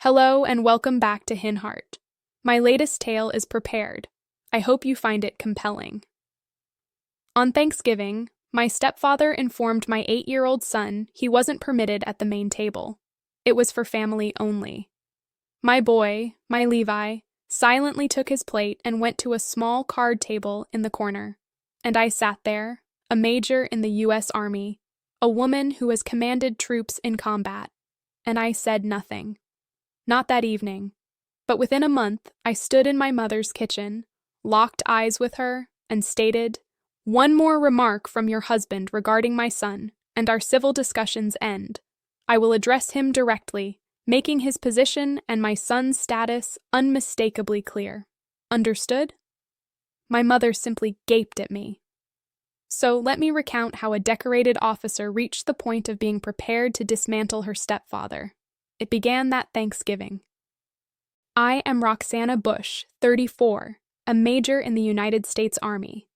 Hello and welcome back to Hinheart. My latest tale is prepared. I hope you find it compelling. On Thanksgiving, my stepfather informed my 8-year-old son he wasn't permitted at the main table. It was for family only. My boy, my Levi, silently took his plate and went to a small card table in the corner. And I sat there, a major in the U.S. Army, a woman who has commanded troops in combat, and I said nothing. Not that evening, but within a month I stood in my mother's kitchen, locked eyes with her, and stated, "One more remark from your husband regarding my son, and our civil discussions end. I will address him directly, making his position and my son's status unmistakably clear. Understood?" My mother simply gaped at me. So let me recount how a decorated officer reached the point of being prepared to dismantle her stepfather. It began that Thanksgiving. I am Roxana Bush, 34, a major in the United States Army.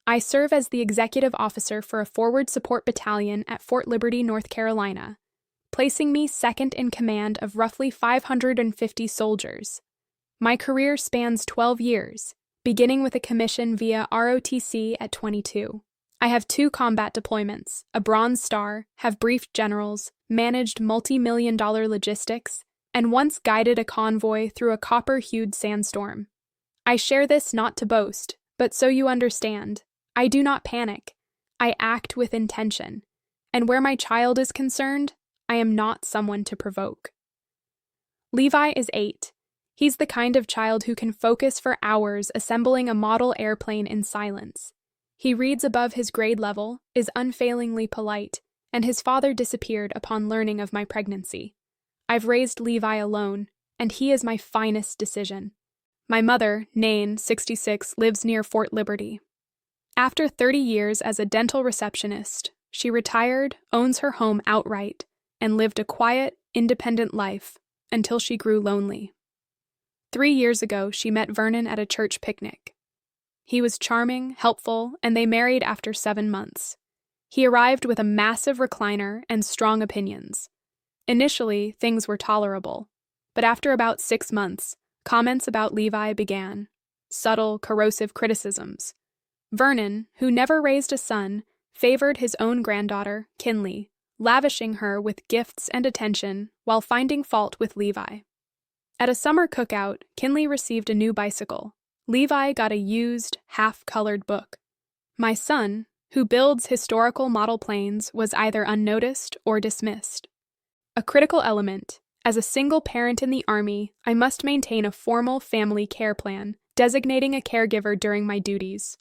I serve as the executive officer for a forward support battalion at Fort Liberty, North Carolina, placing me second in command of roughly 550 soldiers. My career spans 12 years, beginning with a commission via ROTC at 22. I have 2 combat deployments, a Bronze Star, have briefed generals, managed multi-million-dollar logistics, and once guided a convoy through a copper-hued sandstorm. I share this not to boast, but so you understand. I do not panic. I act with intention. And where my child is concerned, I am not someone to provoke. Levi is 8. He's the kind of child who can focus for hours assembling a model airplane in silence. He reads above his grade level, is unfailingly polite, and his father disappeared upon learning of my pregnancy. I've raised Levi alone, and he is my finest decision. My mother, Nain, 66, lives near Fort Liberty. After 30 years as a dental receptionist, she retired, owns her home outright, and lived a quiet, independent life until she grew lonely. 3 years ago, she met Vernon at a church picnic. He was charming, helpful, and they married after 7 months. He arrived with a massive recliner and strong opinions. Initially, things were tolerable, but after about 6 months, comments about Levi began. Subtle, corrosive criticisms. Vernon, who never raised a son, favored his own granddaughter, Kinley, lavishing her with gifts and attention while finding fault with Levi. At a summer cookout, Kinley received a new bicycle. Levi got a used, half-colored book. My son, who builds historical model planes, was either unnoticed or dismissed. A critical element, as a single parent in the Army, I must maintain a formal family care plan, designating a caregiver during my duties.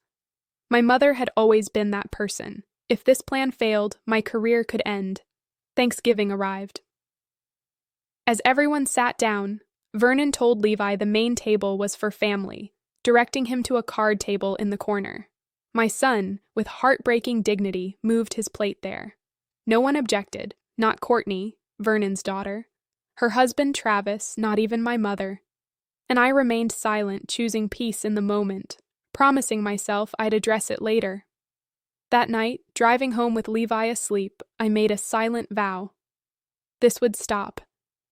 My mother had always been that person. If this plan failed, my career could end. Thanksgiving arrived. As everyone sat down, Vernon told Levi the main table was for family, directing him to a card table in the corner. My son, with heartbreaking dignity, moved his plate there. No one objected, not Courtney, Vernon's daughter, her husband Travis, not even my mother. And I remained silent, choosing peace in the moment, promising myself I'd address it later. That night, driving home with Levi asleep, I made a silent vow. This would stop.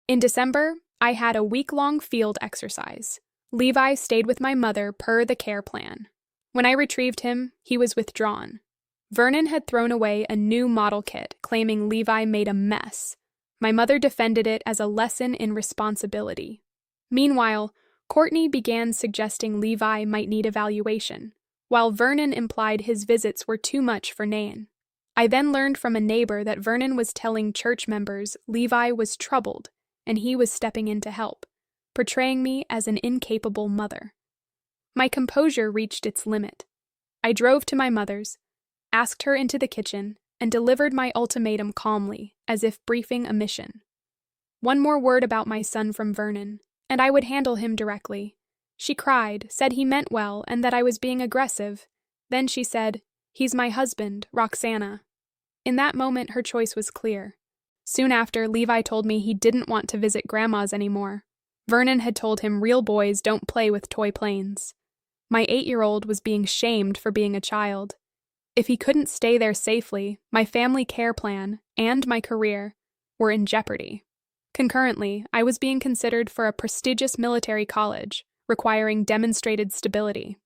In December, I had a week-long field exercise. Levi stayed with my mother per the care plan. When I retrieved him, he was withdrawn. Vernon had thrown away a new model kit, claiming Levi made a mess. My mother defended it as a lesson in responsibility. Meanwhile, Courtney began suggesting Levi might need evaluation, while Vernon implied his visits were too much for Nain. I then learned from a neighbor that Vernon was telling church members Levi was troubled, and he was stepping in to help, portraying me as an incapable mother. My composure reached its limit. I drove to my mother's, asked her into the kitchen, and delivered my ultimatum calmly, as if briefing a mission. One more word about my son from Vernon, and I would handle him directly. She cried, said he meant well, and that I was being aggressive. Then she said, "He's my husband, Roxana." In that moment, her choice was clear. Soon after, Levi told me he didn't want to visit Grandma's anymore. Vernon had told him real boys don't play with toy planes. My 8-year-old was being shamed for being a child. If he couldn't stay there safely, my family care plan and my career were in jeopardy. Concurrently, I was being considered for a prestigious military college, requiring demonstrated stability.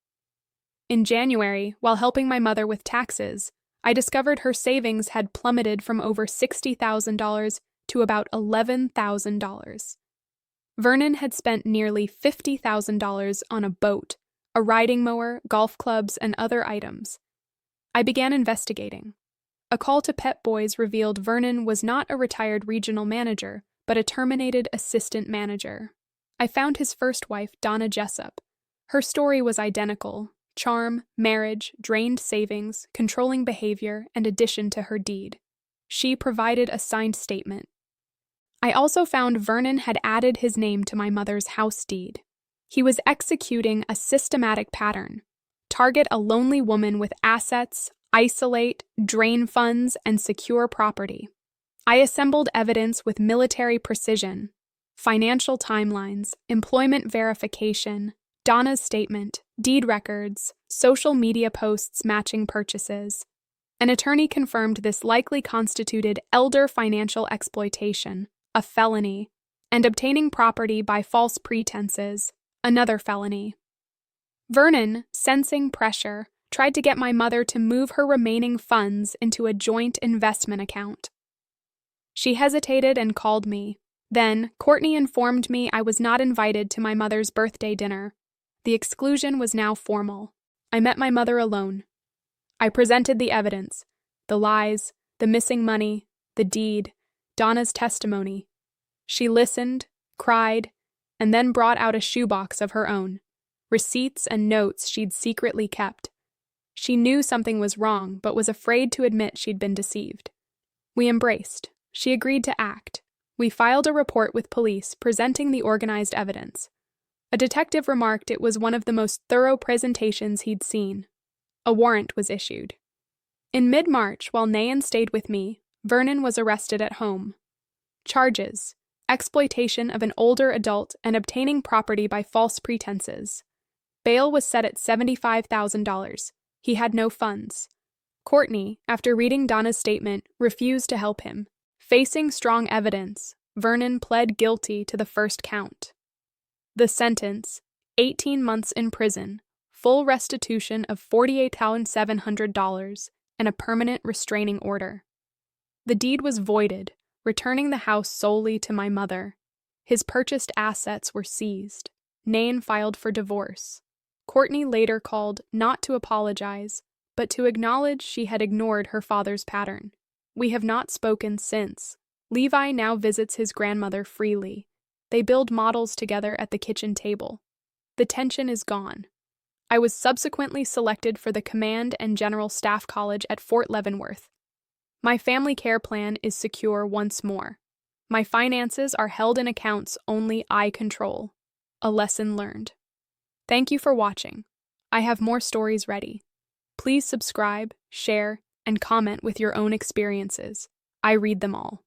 In January, while helping my mother with taxes, I discovered her savings had plummeted from over $60,000 to about $11,000. Vernon had spent nearly $50,000 on a boat, a riding mower, golf clubs, and other items. I began investigating. A call to Pet Boys revealed Vernon was not a retired regional manager, but a terminated assistant manager. I found his first wife, Donna Jessup. Her story was identical: charm, marriage, drained savings, controlling behavior, and addition to her deed. She provided a signed statement. I also found Vernon had added his name to my mother's house deed. He was executing a systematic pattern: target a lonely woman with assets, isolate, drain funds, and secure property. I assembled evidence with military precision: financial timelines, employment verification, Donna's statement, deed records, social media posts matching purchases. An attorney confirmed this likely constituted elder financial exploitation, a felony, and obtaining property by false pretenses, another felony. Vernon, sensing pressure, tried to get my mother to move her remaining funds into a joint investment account. She hesitated and called me. Then, Courtney informed me I was not invited to my mother's birthday dinner. The exclusion was now formal. I met my mother alone. I presented the evidence: the lies, the missing money, the deed, Donna's testimony. She listened, cried, and then brought out a shoebox of her own, receipts and notes she'd secretly kept. She knew something was wrong, but was afraid to admit she'd been deceived. We embraced. She agreed to act. We filed a report with police presenting the organized evidence. A detective remarked it was one of the most thorough presentations he'd seen. A warrant was issued. In mid-March, while Nayan stayed with me, Vernon was arrested at home. Charges: exploitation of an older adult and obtaining property by false pretenses. Bail was set at $75,000. He had no funds. Courtney, after reading Donna's statement, refused to help him. Facing strong evidence, Vernon pled guilty to the first count. The sentence: 18 months in prison, full restitution of $48,700, and a permanent restraining order. The deed was voided, returning the house solely to my mother. His purchased assets were seized. Nayan filed for divorce. Courtney later called not to apologize, but to acknowledge she had ignored her father's pattern. We have not spoken since. Levi now visits his grandmother freely. They build models together at the kitchen table. The tension is gone. I was subsequently selected for the Command and General Staff College at Fort Leavenworth. My family care plan is secure once more. My finances are held in accounts only I control. A lesson learned. Thank you for watching. I have more stories ready. Please subscribe, share, and comment with your own experiences. I read them all.